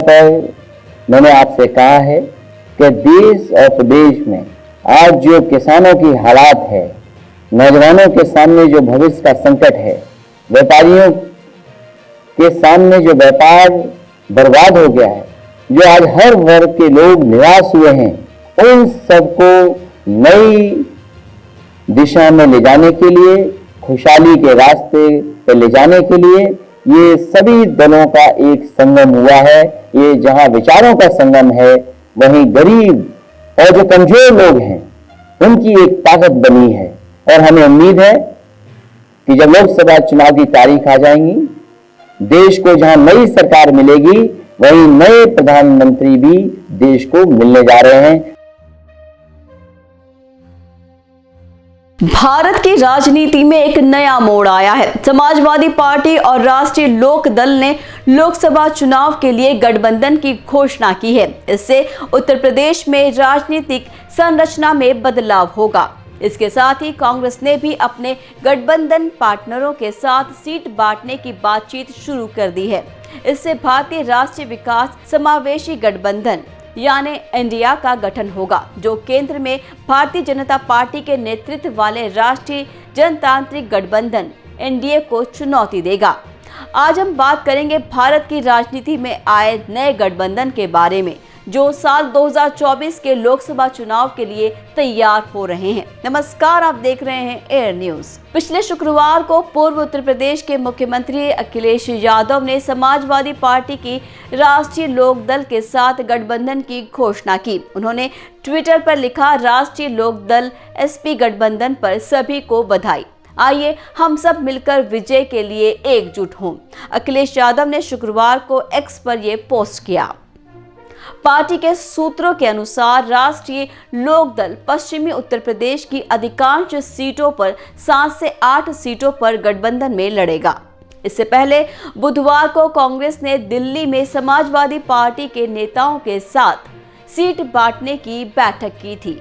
पर मैंने आपसे कहा है कि देश और प्रदेश में आज जो किसानों की हालात है, नौजवानों के सामने जो भविष्य का संकट है, व्यापारियों के सामने जो व्यापार बर्बाद हो गया है, जो आज हर वर्ग के लोग निराश हुए हैं, उन सबको नई दिशा में ले जाने के लिए, खुशहाली के रास्ते पर ले जाने के लिए ये सभी दलों का एक संगम हुआ है। ये जहां विचारों का संगम है, वहीं गरीब और जो कमजोर लोग हैं उनकी एक ताकत बनी है। और हमें उम्मीद है कि जब लोकसभा चुनाव की तारीख आ जाएंगी, देश को जहां नई सरकार मिलेगी, वहीं नए प्रधानमंत्री भी देश को मिलने जा रहे हैं। भारत की राजनीति में एक नया मोड़ आया है। समाजवादी पार्टी और राष्ट्रीय लोक दल ने लोकसभा चुनाव के लिए गठबंधन की घोषणा की है। इससे उत्तर प्रदेश में राजनीतिक संरचना में बदलाव होगा। इसके साथ ही कांग्रेस ने भी अपने गठबंधन पार्टनरों के साथ सीट बांटने की बातचीत शुरू कर दी है। इससे भारतीय राष्ट्रीय विकास समावेशी गठबंधन यानी इंडिया का गठन होगा, जो केंद्र में भारतीय जनता पार्टी के नेतृत्व वाले राष्ट्रीय जनतांत्रिक गठबंधन एनडीए को चुनौती देगा। आज हम बात करेंगे भारत की राजनीति में आए नए गठबंधन के बारे में, जो साल 2024 के लोकसभा चुनाव के लिए तैयार हो रहे हैं। नमस्कार, आप देख रहे हैं एयर न्यूज। पिछले शुक्रवार को पूर्व उत्तर प्रदेश के मुख्यमंत्री अखिलेश यादव ने समाजवादी पार्टी की राष्ट्रीय लोक दल के साथ गठबंधन की घोषणा की। उन्होंने ट्विटर पर लिखा, राष्ट्रीय लोक दल एसपी गठबंधन पर सभी को बधाई। आइए हम सब मिलकर विजय के लिए एकजुट हों। अखिलेश यादव ने शुक्रवार को एक्स पर यह पोस्ट किया। पार्टी के सूत्रों के अनुसार राष्ट्रीय लोक दल पश्चिमी उत्तर प्रदेश की अधिकांश सीटों पर 7 से 8 सीटों पर गठबंधन में लड़ेगा। इससे पहले बुधवार को कांग्रेस ने दिल्ली में समाजवादी पार्टी के नेताओं के साथ सीट बांटने की बैठक की थी।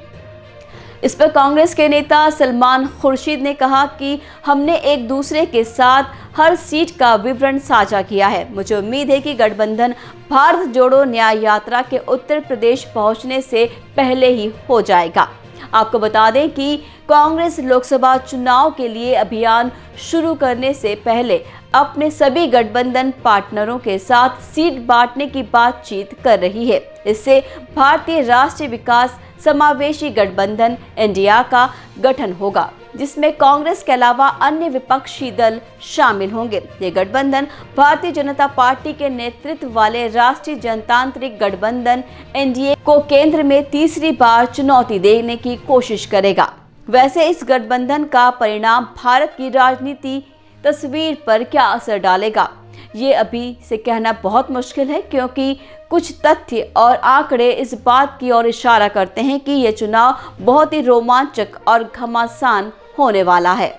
इस पर कांग्रेस के नेता सलमान खुर्शीद ने कहा कि हमने एक दूसरे के साथ हर सीट का विवरण साझा किया है। मुझे उम्मीद है कि गठबंधन भारत जोड़ो न्याय यात्रा के उत्तर प्रदेश पहुंचने से पहले ही हो जाएगा। आपको बता दें कि कांग्रेस लोकसभा चुनाव के लिए अभियान शुरू करने से पहले अपने सभी गठबंधन पार्टनरों के साथ सीट बांटने की बातचीत कर रही है। इससे भारतीय राष्ट्रीय विकास समावेशी गठबंधन इंडिया का गठन होगा, जिसमें कांग्रेस के अलावा अन्य विपक्षी दल शामिल होंगे। ये गठबंधन भारतीय जनता पार्टी के नेतृत्व वाले राष्ट्रीय जनतांत्रिक गठबंधन एनडीए को केंद्र में तीसरी बार चुनौती देने की कोशिश करेगा। वैसे इस गठबंधन का परिणाम भारत की राजनीति तस्वीर पर क्या असर डालेगा, ये अभी से कहना बहुत मुश्किल है, क्योंकि कुछ तथ्य और आंकड़े इस बात की ओर इशारा करते हैं कि यह चुनाव बहुत ही रोमांचक और घमासान होने वाला है।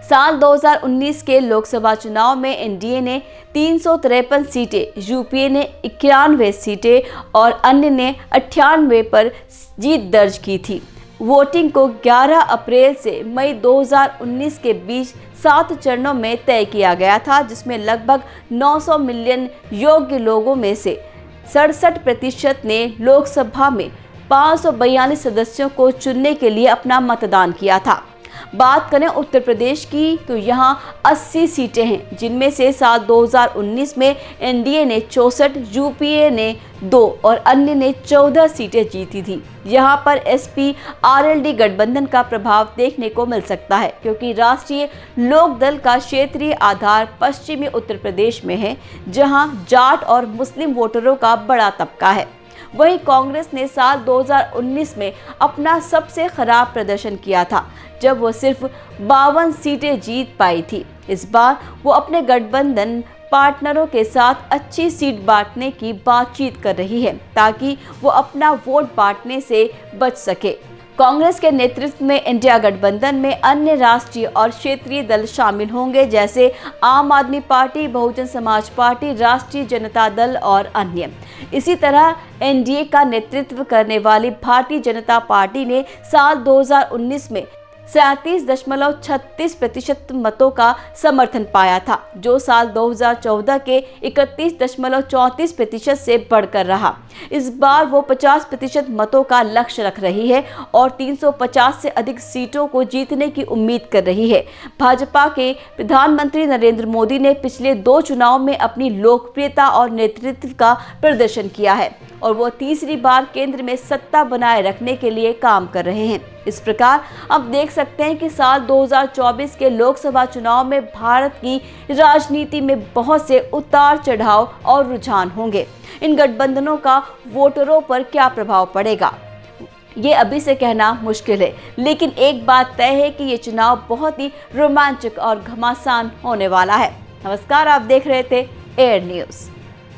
साल 2019 के लोकसभा चुनाव में एनडीए ने 353 सीटें, यूपीए ने 91 सीटें और अन्य ने 98 पर जीत दर्ज की थी। वोटिंग को 11 अप्रैल से मई 2019 के बीच 7 चरणों में तय किया गया था, जिसमें लगभग 900 मिलियन योग्य लोगों में से 67% ने लोकसभा में 542 सदस्यों को चुनने के लिए अपना मतदान किया था। बात करें उत्तर प्रदेश की, तो यहां 80 सीटें हैं, जिनमें से साल 2019 में एनडीए ने 64, यूपीए ने 2 और अन्य ने 14 सीटें जीती थी। यहां पर एसपी आरएलडी गठबंधन का प्रभाव देखने को मिल सकता है, क्योंकि राष्ट्रीय लोक दल का क्षेत्रीय आधार पश्चिमी उत्तर प्रदेश में है, जहां जाट और मुस्लिम वोटरों का बड़ा तबका है। वहीं कांग्रेस ने साल 2019 में अपना सबसे खराब प्रदर्शन किया था, जब वो सिर्फ 52 सीटें जीत पाई थी। इस बार वो अपने गठबंधन पार्टनरों के साथ अच्छी सीट बांटने की बातचीत कर रही है, ताकि वो अपना वोट बांटने से बच सके। कांग्रेस के नेतृत्व में इंडिया गठबंधन में अन्य राष्ट्रीय और क्षेत्रीय दल शामिल होंगे, जैसे आम आदमी पार्टी, बहुजन समाज पार्टी, राष्ट्रीय जनता दल और अन्य। इसी तरह एनडीए का नेतृत्व करने वाली भारतीय जनता पार्टी ने साल 2019 में 37.36% मतों का समर्थन पाया था, जो साल 2014 के 31.34% से बढ़कर रहा। इस बार वो 50% मतों का लक्ष्य रख रही है और 350 से अधिक सीटों को जीतने की उम्मीद कर रही है। भाजपा के प्रधानमंत्री नरेंद्र मोदी ने पिछले 2 चुनाव में अपनी लोकप्रियता और नेतृत्व का प्रदर्शन किया है और वो तीसरी बार केंद्र में सत्ता बनाए रखने के लिए काम कर रहे हैं। इस प्रकार अब देख सकते हैं कि साल 2024 के लोकसभा चुनाव में भारत की राजनीति में बहुत से उतार चढ़ाव और रुझान होंगे। इन गठबंधनों का वोटरों पर क्या प्रभाव पड़ेगा, ये अभी से कहना मुश्किल है, लेकिन एक बात तय है कि ये चुनाव बहुत ही रोमांचक और घमासान होने वाला है। नमस्कार, आप देख रहे थे एयर न्यूज़।